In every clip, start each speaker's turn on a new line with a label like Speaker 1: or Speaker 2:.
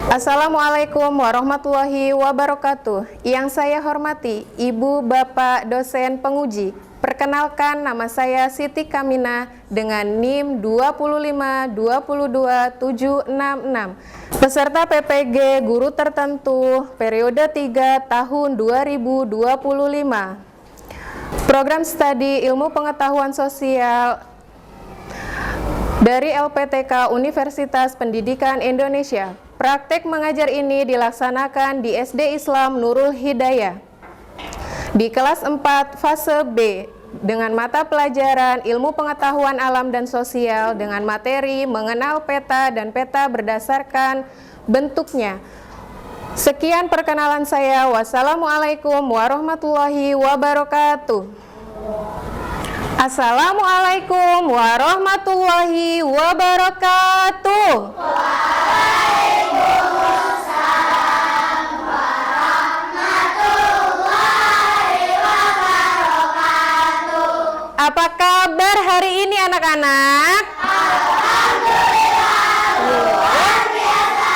Speaker 1: Assalamualaikum warahmatullahi wabarakatuh. Yang saya hormati Ibu Bapak dosen penguji. Perkenalkan, nama saya Siti Kamina dengan NIM 2522766. Peserta PPG Guru Tertentu periode 3 tahun 2025. Program studi Ilmu Pengetahuan Sosial dari LPTK Universitas Pendidikan Indonesia. Praktek mengajar ini dilaksanakan di SD Islam Nurul Hidayah di kelas 4 fase B dengan mata pelajaran Ilmu Pengetahuan Alam dan Sosial dengan materi mengenal peta dan peta berdasarkan bentuknya. Sekian perkenalan saya. Wassalamualaikum warahmatullahi wabarakatuh. Assalamualaikum warahmatullahi wabarakatuh. Waalaikumsalam warahmatullahi wabarakatuh. Apa kabar hari ini anak-anak? Alhamdulillah, luar biasa.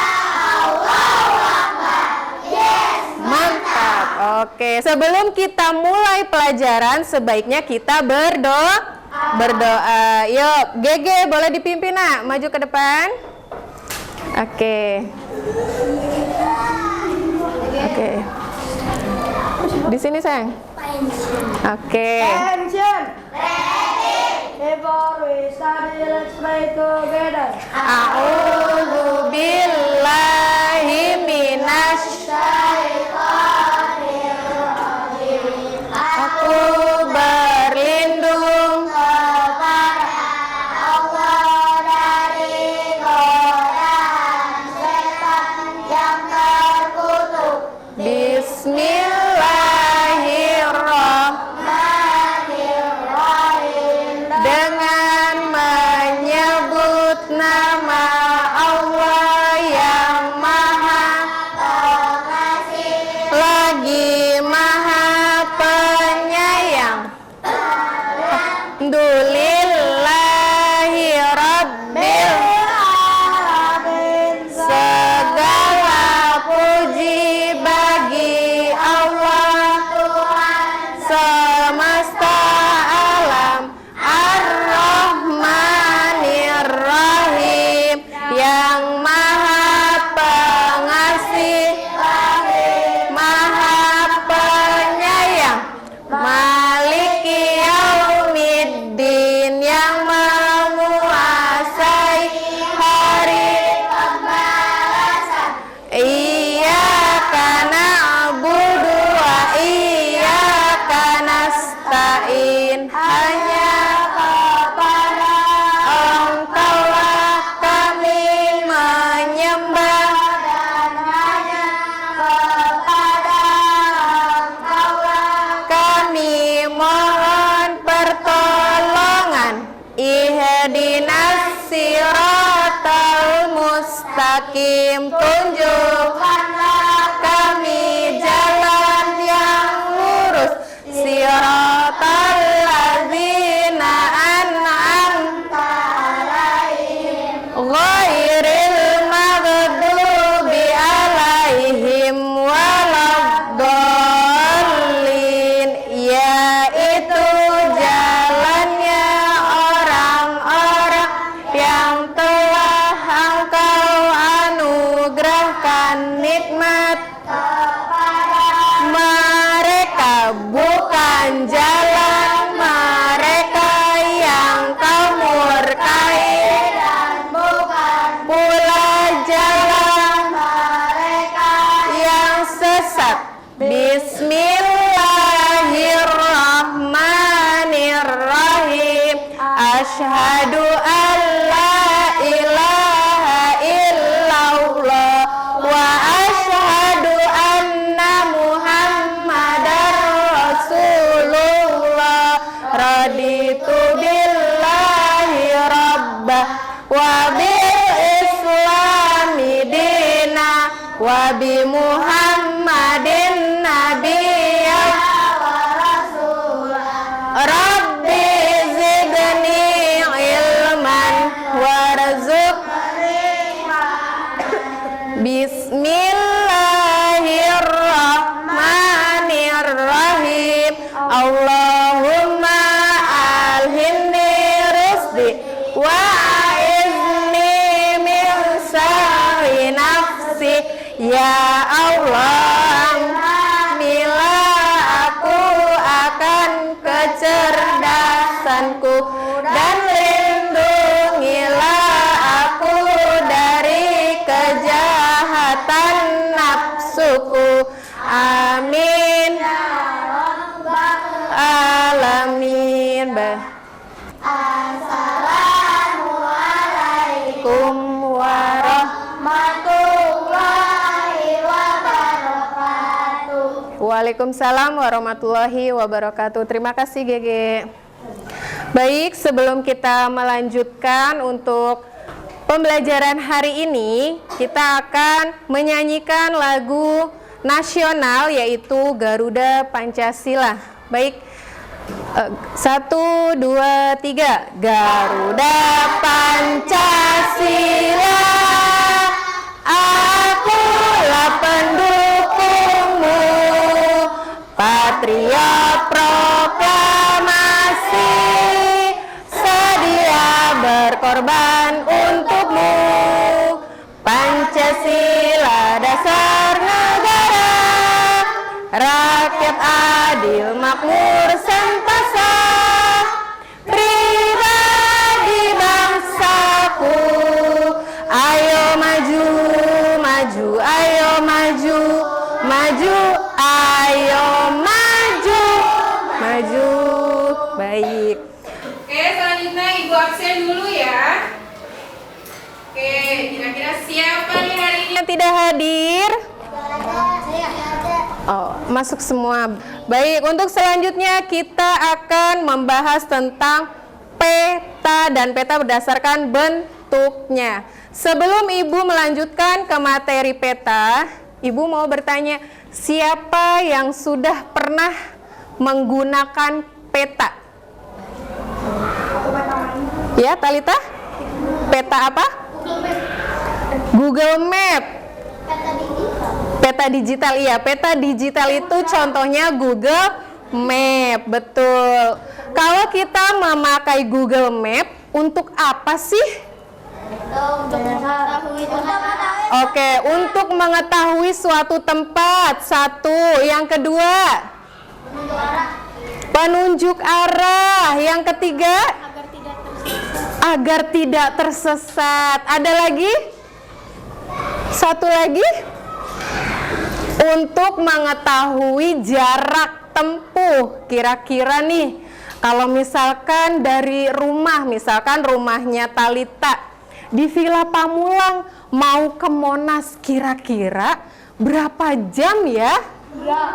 Speaker 1: Allahu Akbar. Yes, mantap. Oke, sebelum kita mulai pelajaran, sebaiknya kita berdoa. Yuk, GG boleh dipimpin, nak, maju ke depan. Oke. Di sini, sayang. Oke.
Speaker 2: Attention. Ready. Before we start, let's pray together.
Speaker 1: A'udzu billahi minasy syaithanir rajim. Aku berlindung kepada Allah dari godaan setan yang terkutuk. Bismillahirrahmanirrahim. Dengan menyebut nama Allah yang Maha Pengasih lagi Maha Penyayang. Alhamdulillahi Rabbil Alamin. Segala puji bagi Allah Tuhan semesta alam, Ar-Rahmanir-Rahim, yang Maha Pengasih Maha Penyayang, Maliki Yaumiddin, yang menguasai hari pembalasan. Iyyaka na'budu wa iyyaka nasta'in. Hanya kepada Engkaulah kami menyembah, dan hanya kepada Engkaulah kami mohon pertolongan. Ihdinas siratal mustaqim. Tunjukkanlah kami jalan yang lurus. Siratal ladzina an'amta alaihim ghairil maghdubi alaihim waladdallin, yaitu jalannya orang-orang yang telah Engkau anugerahkan nikmat kepada mereka, bukan jalan mereka yang Kau murkai, dan bukan pula jalan mereka yang sesat. Bismillahirrahmanirrahim. Asyhadu an la ilaha illallah wa asyhadu anna Muhammadar Rasulullah. Raditu billahi rabbah wa bil islami dina wa bi Muhammadin nabiyya wa rasulah. Rabbi zidni ilman warzuqni. Bismillahirrahmanirrahim. Allahumma alhimni rusdi wa izni min syarri nafsi. Ya Allah, mila aku akan kecerdasanku dan lindungilah aku dari kejahatan nafsuku. Amin. Alamin. Assalamualaikum warahmatullahi wabarakatuh. Waalaikumsalam warahmatullahi wabarakatuh. Terima kasih Gege. Baik, sebelum kita melanjutkan untuk pembelajaran hari ini, kita akan menyanyikan lagu nasional yaitu Garuda Pancasila. Baik, 1, 2, 3. Garuda Pancasila, akulah pendukungmu, patriot proklamasi, sedia berkorban untukmu. Pancasila dasar negara, rakyat adil makmur sentosa, pribadi bangsaku. Ayo maju, maju, ayo maju, maju, ayo maju, maju. Baik.
Speaker 3: Oke, selanjutnya Ibu absen dulu ya. Oke, kira-kira siapa nih hari ini?
Speaker 1: Yang tidak hadir? Oh, masuk semua. Baik, untuk selanjutnya kita akan membahas tentang peta dan peta berdasarkan bentuknya. Sebelum Ibu melanjutkan ke materi peta, Ibu mau bertanya, siapa yang sudah pernah menggunakan peta? Ya, Talita? Peta apa? Google Map. Peta digital, iya. Peta digital itu contohnya Google Map, betul. Kalau kita memakai Google Map, untuk apa sih? Oke, untuk mengetahui suatu tempat. Satu. Yang kedua, penunjuk arah. Yang ketiga, agar tidak tersesat. Ada lagi? Satu lagi, untuk mengetahui jarak tempuh. Kira-kira nih, kalau misalkan dari rumah, misalkan rumahnya Talita di Villa Pamulang mau ke Monas, kira-kira berapa jam ya?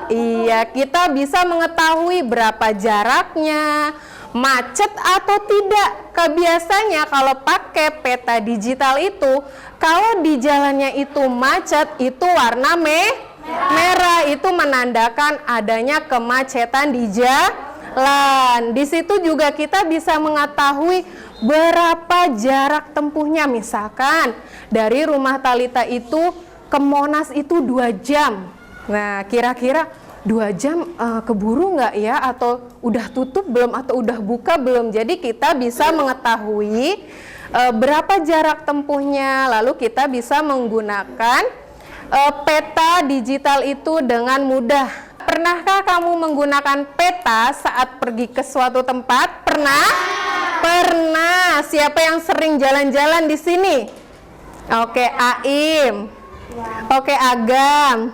Speaker 1: Iya, kita bisa mengetahui berapa jaraknya, macet atau tidak. Biasanya kalau pakai peta digital itu, kalau di jalannya itu macet, itu warna merah, itu menandakan adanya kemacetan di jalan. Di situ juga kita bisa mengetahui berapa jarak tempuhnya. Misalkan dari rumah Talita itu ke Monas itu 2 jam. Nah, kira-kira 2 jam keburu nggak ya? Atau udah tutup belum? Atau udah buka belum? Jadi kita bisa mengetahui berapa jarak tempuhnya. Lalu kita bisa menggunakan peta digital itu dengan mudah. Pernahkah kamu menggunakan peta saat pergi ke suatu tempat? Pernah? Pernah. Siapa yang sering jalan-jalan di sini? Oke, Aim. Oke, Agam.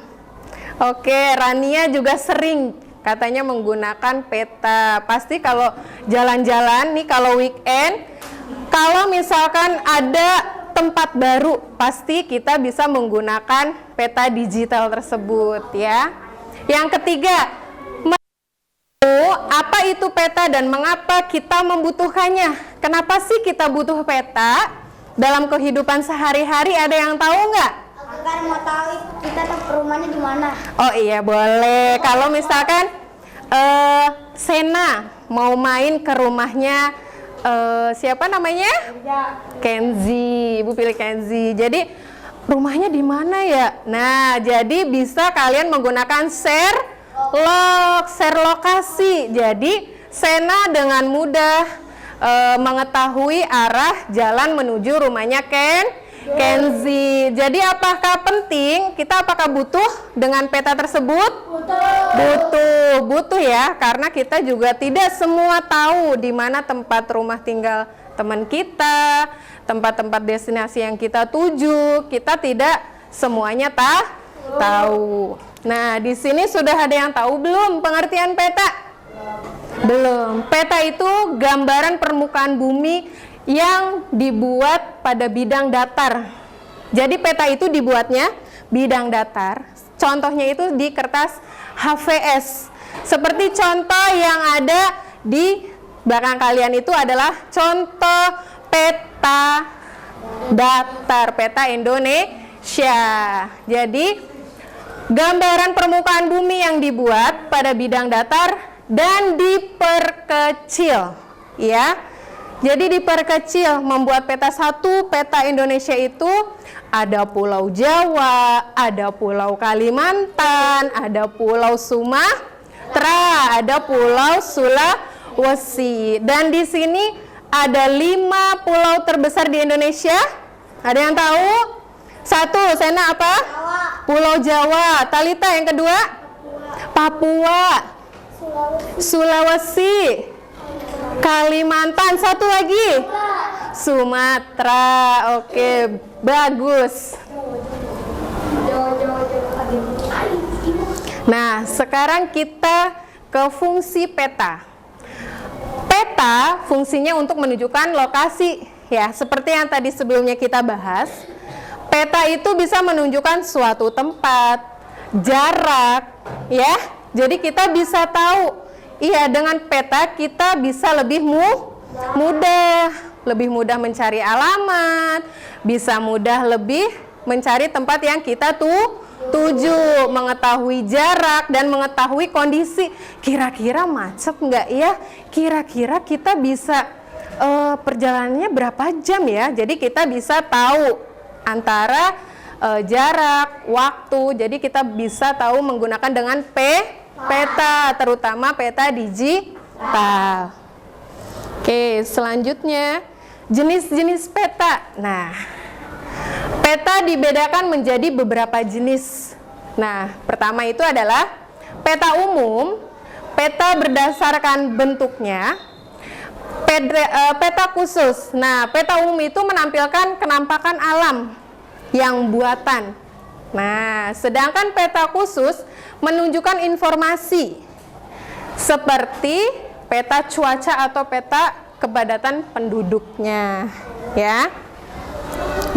Speaker 1: Oke, Rania juga sering katanya menggunakan peta. Pasti kalau jalan-jalan nih, kalau weekend, kalau misalkan ada tempat baru, pasti kita bisa menggunakan peta digital tersebut ya. Yang ketiga, apa itu peta dan mengapa kita membutuhkannya? Kenapa sih kita butuh peta dalam kehidupan sehari-hari? Ada yang tahu nggak?
Speaker 2: Agar mau tahu kita rumahnya di mana.
Speaker 1: Oh iya, boleh. Kalau misalkan Sena mau main ke rumahnya siapa namanya? Kenzi. Ibu pilih Kenzi. Jadi rumahnya di mana ya? Nah, jadi bisa kalian menggunakan share lokasi. Jadi Sena dengan mudah mengetahui arah jalan menuju rumahnya Kenzi. Jadi apakah penting? Apakah butuh dengan peta tersebut? Butuh ya, karena kita juga tidak semua tahu di mana tempat rumah tinggal teman kita, tempat-tempat destinasi yang kita tuju. Kita tidak semuanya tahu. Nah, di sini sudah ada yang tahu belum pengertian peta? Belum. Peta itu gambaran permukaan bumi yang dibuat pada bidang datar. Jadi peta itu dibuatnya bidang datar. Contohnya itu di kertas HVS. Seperti contoh yang ada di belakang kalian itu adalah contoh peta datar, peta Indonesia. Jadi gambaran permukaan bumi yang dibuat pada bidang datar dan diperkecil, ya. Jadi diperkecil, membuat peta satu, peta Indonesia itu ada Pulau Jawa, ada Pulau Kalimantan, ada Pulau Sumatera, ada Pulau Sulawesi. Dan di sini ada 5 pulau terbesar di Indonesia. Ada yang tahu? 1, Sena apa? Pulau Jawa. Talita yang kedua? Papua. Sulawesi. Kalimantan. 1 lagi? Sumatera. Oke, bagus. Nah, sekarang kita ke fungsi peta. Peta fungsinya untuk menunjukkan lokasi, ya, seperti yang tadi sebelumnya kita bahas. Peta itu bisa menunjukkan suatu tempat, jarak, ya. Jadi kita bisa tahu, iya, dengan peta kita bisa lebih mudah mencari alamat, bisa mudah lebih mencari tempat yang kita tuju, mengetahui jarak dan mengetahui kondisi. Kira-kira macet nggak ya? Kira-kira kita bisa perjalanannya berapa jam ya? Jadi kita bisa tahu antara jarak, waktu. Jadi kita bisa tahu menggunakan dengan peta, terutama peta digital. Oke, selanjutnya jenis-jenis peta. Nah, peta dibedakan menjadi beberapa jenis. Nah, pertama itu adalah peta umum, peta berdasarkan bentuknya, peta khusus. Nah, peta umum itu menampilkan kenampakan alam yang buatan. Nah, sedangkan peta khusus menunjukkan informasi seperti peta cuaca atau peta kepadatan penduduknya, ya.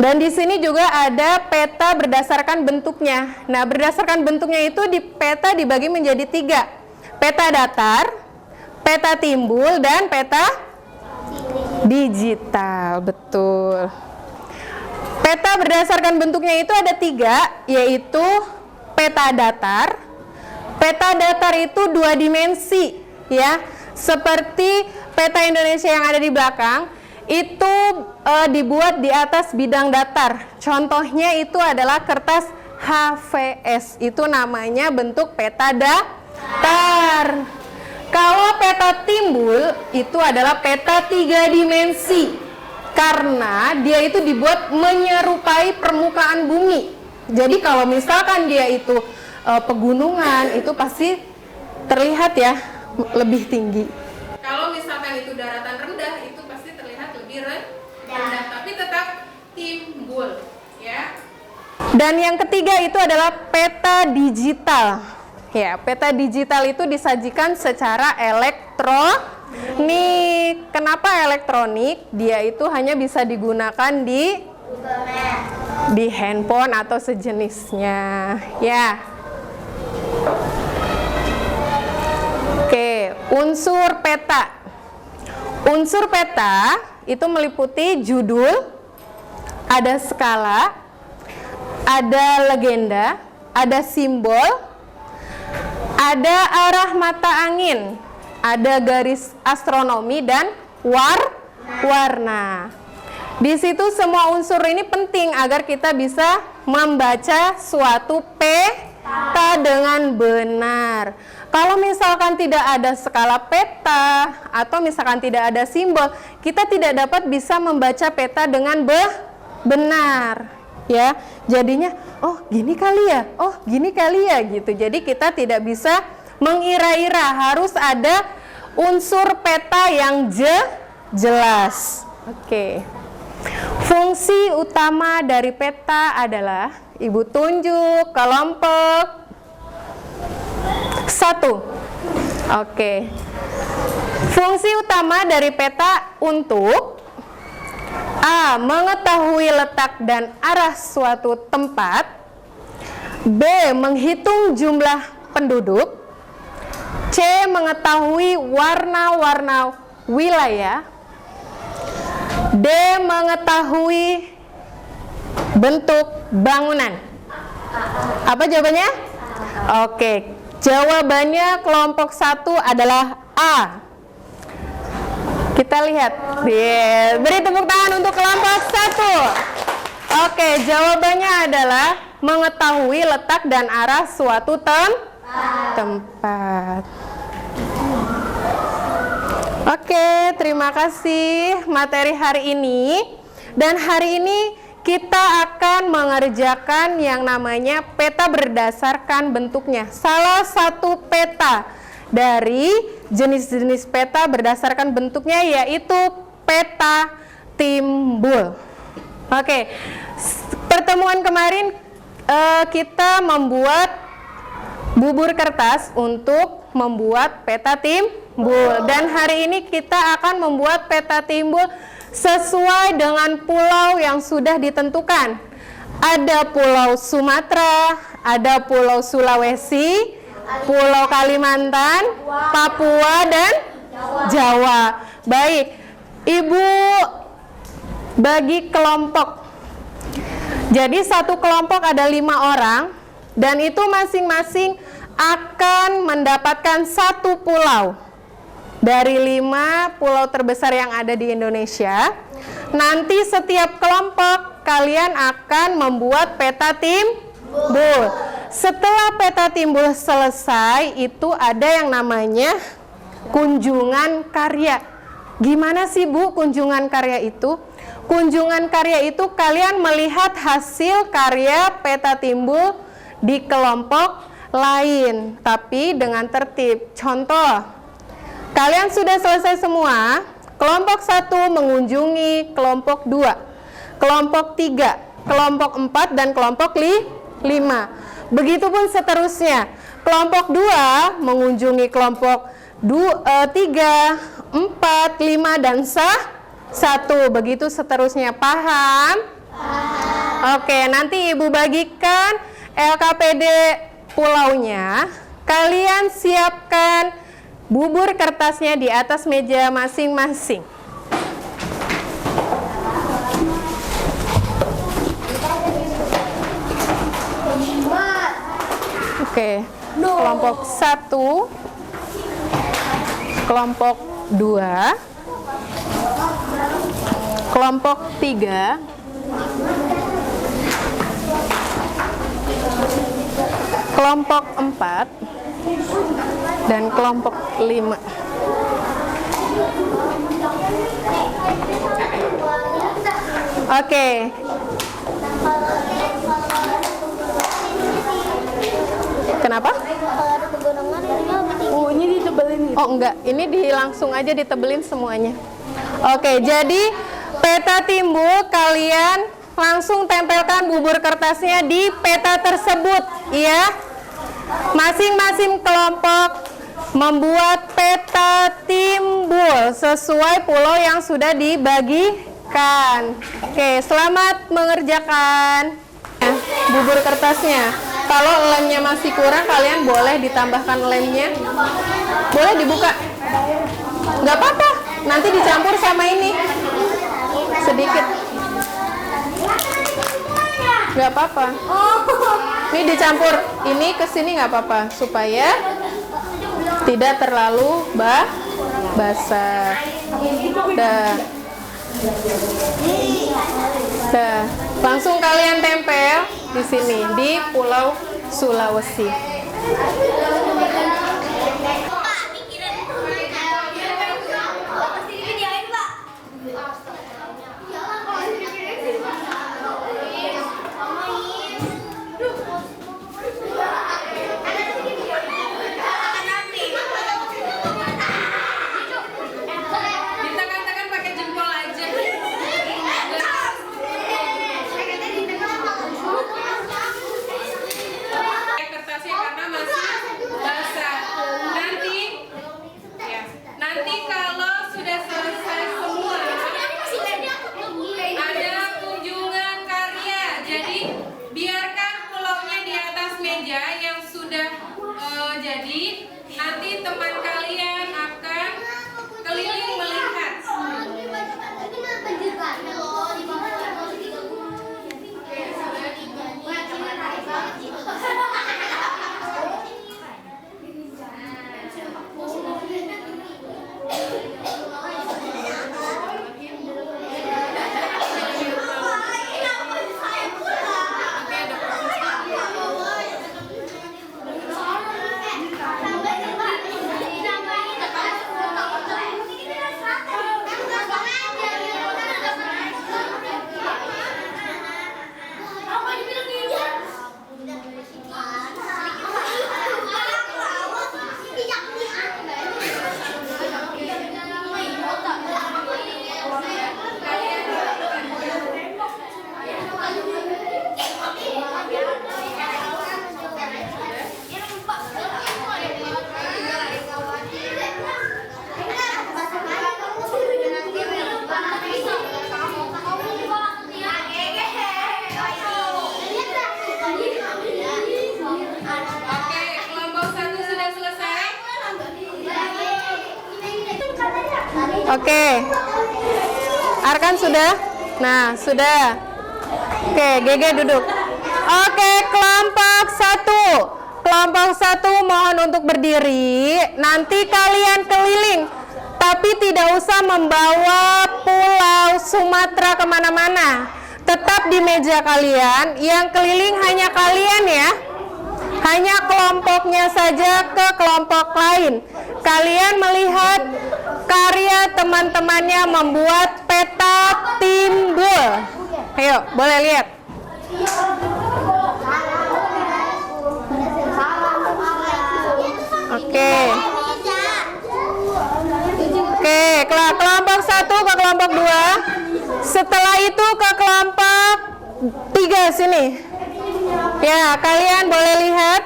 Speaker 1: Dan di sini juga ada peta berdasarkan bentuknya. Nah, berdasarkan bentuknya itu di peta dibagi menjadi 3. Peta datar, peta timbul, dan peta digital. Betul. Peta berdasarkan bentuknya itu ada 3, yaitu peta datar. Peta datar itu 2 dimensi, ya. Seperti peta Indonesia yang ada di belakang, itu dibuat di atas bidang datar. Contohnya itu adalah kertas HVS. Itu namanya bentuk peta datar. Kalau peta timbul itu adalah peta 3 dimensi. Karena dia itu dibuat menyerupai permukaan bumi. Jadi kalau misalkan dia itu pegunungan, itu pasti terlihat ya lebih tinggi.
Speaker 3: Kalau misalkan itu daratan rendah, itu pasti terlihat lebih rendah, tapi tetap timbul, ya.
Speaker 1: Dan yang ketiga itu adalah peta digital. Ya, peta digital itu disajikan secara elektronik. Kenapa elektronik? Dia itu hanya bisa digunakan di handphone atau sejenisnya, ya. Oke, unsur peta. Unsur peta itu meliputi judul, ada skala, ada legenda, ada simbol, ada arah mata angin, ada garis astronomi, dan warna. Di situ semua unsur ini penting agar kita bisa membaca suatu peta dengan benar. Kalau misalkan tidak ada skala peta atau misalkan tidak ada simbol, kita tidak dapat bisa membaca peta dengan benar. Ya, jadinya oh gini kali ya, oh gini kali ya gitu. Jadi kita tidak bisa mengira-ira, harus ada unsur peta yang jelas. Oke. Fungsi utama dari peta adalah Ibu tunjuk kelompok 1. Oke. Fungsi utama dari peta untuk A. Mengetahui letak dan arah suatu tempat. B. Menghitung jumlah penduduk. C. Mengetahui warna-warna wilayah. D. Mengetahui bentuk bangunan. Apa jawabannya? Oke, jawabannya kelompok 1 adalah A. Kita lihat. Beri tepuk tangan untuk kelompok 1. Oke, jawabannya adalah mengetahui letak dan arah suatu tempat. Oke, terima kasih materi hari ini. Dan hari ini kita akan mengerjakan yang namanya peta berdasarkan bentuknya. Salah satu peta dari jenis-jenis peta berdasarkan bentuknya yaitu peta timbul. Oke, pertemuan kemarin kita membuat bubur kertas untuk membuat peta timbul, dan hari ini kita akan membuat peta timbul sesuai dengan pulau yang sudah ditentukan. Ada Pulau Sumatera, ada Pulau Sulawesi, Pulau Kalimantan, Papua, dan Jawa. Baik, Ibu bagi kelompok. Jadi satu kelompok ada 5 orang, dan itu masing-masing akan mendapatkan 1 pulau dari 5 pulau terbesar yang ada di Indonesia. Nanti setiap kelompok kalian akan membuat peta timbul. Setelah peta timbul selesai, itu ada yang namanya kunjungan karya. Gimana sih Bu kunjungan karya itu? Kunjungan karya itu kalian melihat hasil karya peta timbul di kelompok lain, tapi dengan tertib. Contoh, kalian sudah selesai semua, kelompok 1 mengunjungi kelompok 2, kelompok 3, kelompok 4, dan kelompok 5. Begitupun seterusnya, kelompok 2 mengunjungi kelompok 3, 4, 5, dan 1. Begitu seterusnya, paham? Oke, nanti Ibu bagikan LKPD pulaunya. Kalian siapkan bubur kertasnya di atas meja masing-masing. Oke, kelompok 1, kelompok 2, kelompok 3, kelompok 4, dan kelompok 5. Oke. Kenapa?
Speaker 2: Oh, ini ditebelin gitu.
Speaker 1: Oh enggak, ini langsung aja ditebelin semuanya. Oke, jadi peta timbul kalian langsung tempelkan bubur kertasnya di peta tersebut, ya. Masing-masing kelompok membuat peta timbul sesuai pulau yang sudah dibagikan. Oke, selamat mengerjakan bubur kertasnya. Kalau lemnya masih kurang, kalian boleh ditambahkan lemnya. Boleh dibuka. Nggak apa-apa, nanti dicampur sama ini. Sedikit. Nggak apa-apa. Ini dicampur, ini ke sini nggak apa-apa, supaya tidak terlalu basah. Dah. Nah, langsung kalian tempel di sini di Pulau Sulawesi.
Speaker 3: Ditekan-tekan pakai jempol aja. Kertasnya karena masih basah. Nanti kalau sudah selesai semua, ada kunjungan karya. Jadi biarkan pulaunya di atas meja yang sudah jadi. Nanti teman kalian akan keliling melihat. Oke, kelompok 1 sudah selesai.
Speaker 1: Oke. Arkan sudah? Nah, sudah. Oke, GG duduk. Oke, kelompok 1. Kelompok 1 mohon untuk berdiri. Nanti kalian keliling. Tapi tidak usah membawa Pulau Sumatera kemana-mana. Tetap di meja kalian. Yang keliling hanya kalian ya. Hanya kelompoknya saja ke kelompok lain. Kalian melihat karya teman-temannya membuat peta timbul. Ayo, boleh lihat. Oke. Oke, kelompok 1 ke kelompok 2. Setelah itu ke kelompok 3 sini. Ya, kalian boleh lihat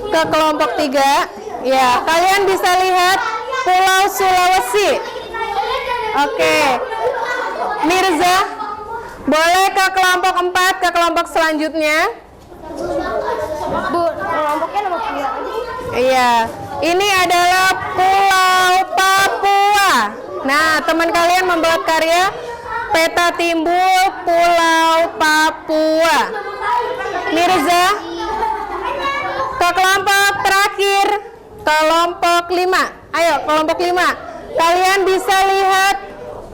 Speaker 1: ke kelompok 3. Ya, kalian bisa lihat Pulau Sulawesi. Oke. Mirza, boleh ke kelompok 4, ke kelompok selanjutnya.
Speaker 2: Bu, kelompoknya nomor 3.
Speaker 1: Iya, ini adalah Pulau Papua. Nah, teman kalian membuat karya peta timbul Pulau Papua. Mirza, ke kelompok terakhir, kelompok 5. Ayo, kelompok 5. Kalian bisa lihat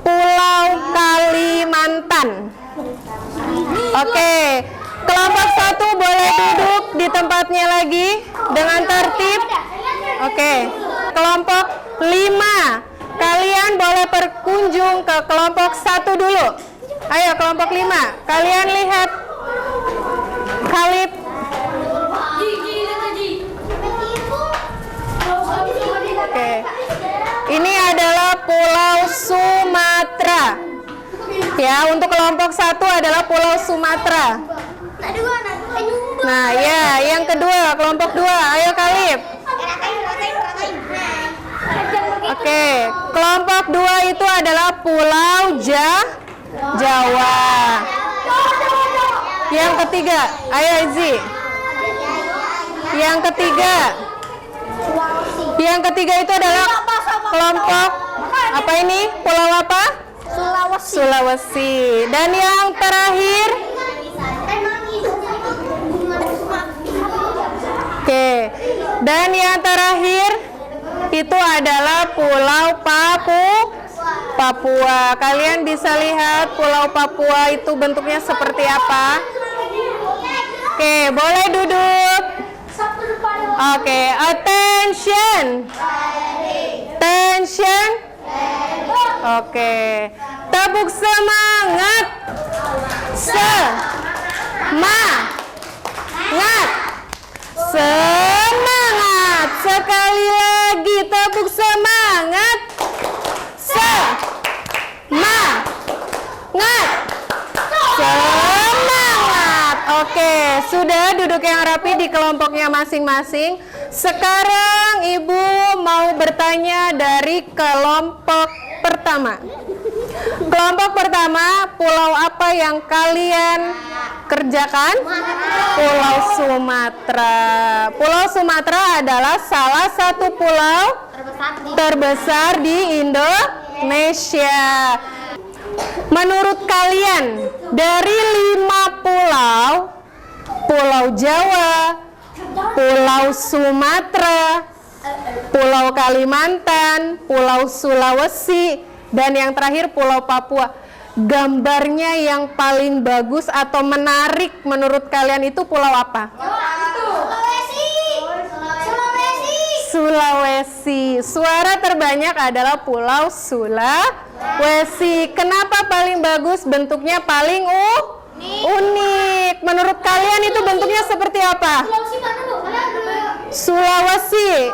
Speaker 1: Pulau Kalimantan. Oke, kelompok 1 boleh duduk di tempatnya lagi dengan tertib. Oke, kelompok 5. Kalian boleh berkunjung ke kelompok 1 dulu. Ayo, kelompok 5. Kalian lihat Khalid. Oke. Ini adalah Pulau Sumatera. Ya, untuk kelompok 1 adalah Pulau Sumatera. Nah, ya, yang kedua, kelompok 2. Ayo, Khalid. Oke, kelompok 2 itu adalah Pulau Jawa. Yang ketiga, ayo Izzy. Yang ketiga itu adalah kelompok apa ini? Pulau apa? Sulawesi. Dan yang terakhir, oke. Dan yang terakhir itu adalah Pulau Papua. Papua. Kalian bisa lihat Pulau Papua itu bentuknya seperti apa? Oke, boleh duduk. Oke, attention. Attention. Oke, tepuk semangat. Semangat. Semangat. Sekali lagi tepuk semangat. Semangat. Semangat. Oke, sudah duduk yang rapi di kelompoknya masing-masing. Sekarang Ibu mau bertanya dari kelompok pertama. Kelompok pertama, pulau apa yang kalian kerjakan? Pulau Sumatera. Pulau Sumatera adalah salah satu pulau terbesar di Indonesia. Menurut kalian, dari 5 pulau, Pulau Jawa, Pulau Sumatera, Pulau Kalimantan, Pulau Sulawesi, dan yang terakhir Pulau Papua, gambarnya yang paling bagus atau menarik menurut kalian itu pulau apa? Sulawesi. Suara terbanyak adalah Pulau Sulawesi. Kenapa paling bagus? Bentuknya paling unik. Menurut kalian itu bentuknya seperti apa? Sulawesi.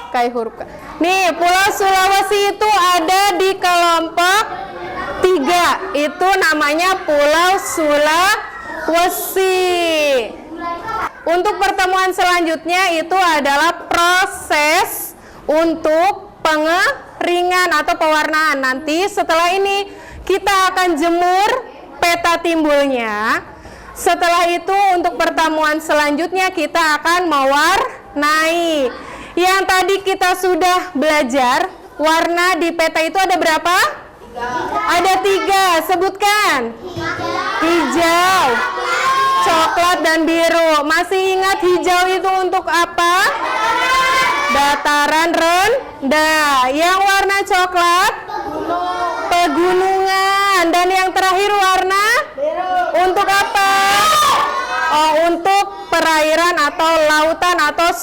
Speaker 1: Kayak huruf K. Nih, Pulau Sulawesi itu ada di kelompok 3. Itu namanya Pulau Sulawesi. Untuk pertemuan selanjutnya itu adalah proses untuk pengeringan atau pewarnaan. Nanti setelah ini kita akan jemur peta timbulnya. Setelah itu untuk pertemuan selanjutnya kita akan mewarnai. Yang tadi kita sudah belajar, warna di peta itu ada berapa? Ada 3. Sebutkan. Hijau, coklat, dan biru. Masih ingat hijau itu untuk apa? Dataran rendah. Yang warna coklat? Pegunungan. Dan yang terakhir warna? Untuk apa? Oh, untuk perairan atau lautan atau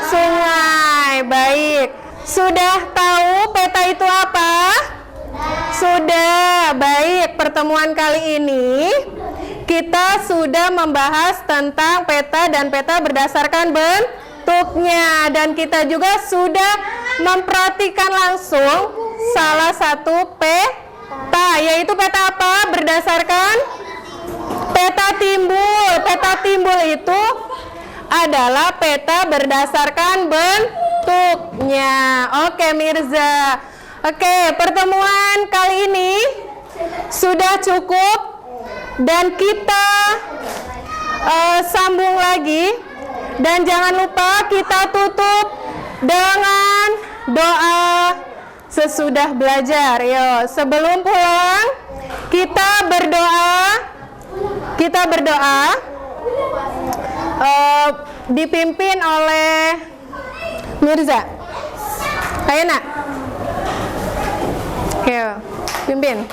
Speaker 1: sungai. Baik. Sudah tahu peta itu apa? Sudah. Baik, pertemuan kali ini kita sudah membahas tentang peta dan peta berdasarkan bentuknya, dan kita juga sudah memperhatikan langsung salah satu peta, yaitu peta apa? Berdasarkan peta timbul. Peta timbul itu adalah peta berdasarkan bentuknya. Oke, Mirza. Oke, pertemuan kali ini sudah cukup, dan kita sambung lagi. Dan jangan lupa kita tutup dengan doa sesudah belajar. Yo, sebelum pulang kita berdoa dipimpin oleh Mirza. Ayo nak. Oke, pimpin.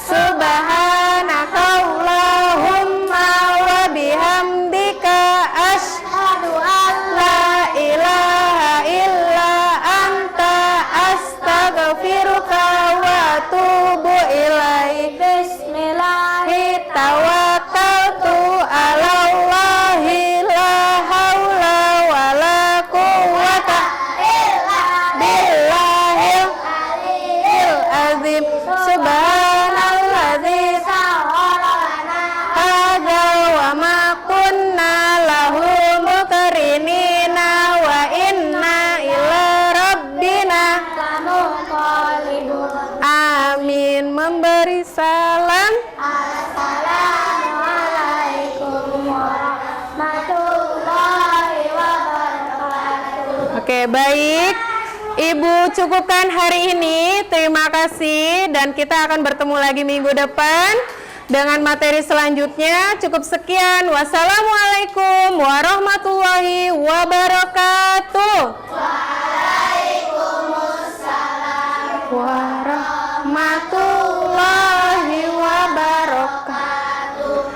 Speaker 1: Subhanakallahumma wa bihamdika asyhadu an la ilaha illa anta astaghfiruka wa atubu ilaik. Bismillahi tawakkaltu ala Allahi la haula wa la quwwata illa billahil aliyyil azim. Subhanalladzi sawwarana hadza wa ma kunna lahu muqrinina wa inna ila rabbina lamunqalibun. Amin. Memberi salam. Assalamualaikum warahmatullahi wabarakatuh. Oke, baik. Ibu cukupkan hari ini. Terima kasih, dan kita akan bertemu lagi minggu depan dengan materi selanjutnya. Cukup sekian. Wassalamualaikum warahmatullahi wabarakatuh. Waalaikumsalam. warahmatullahi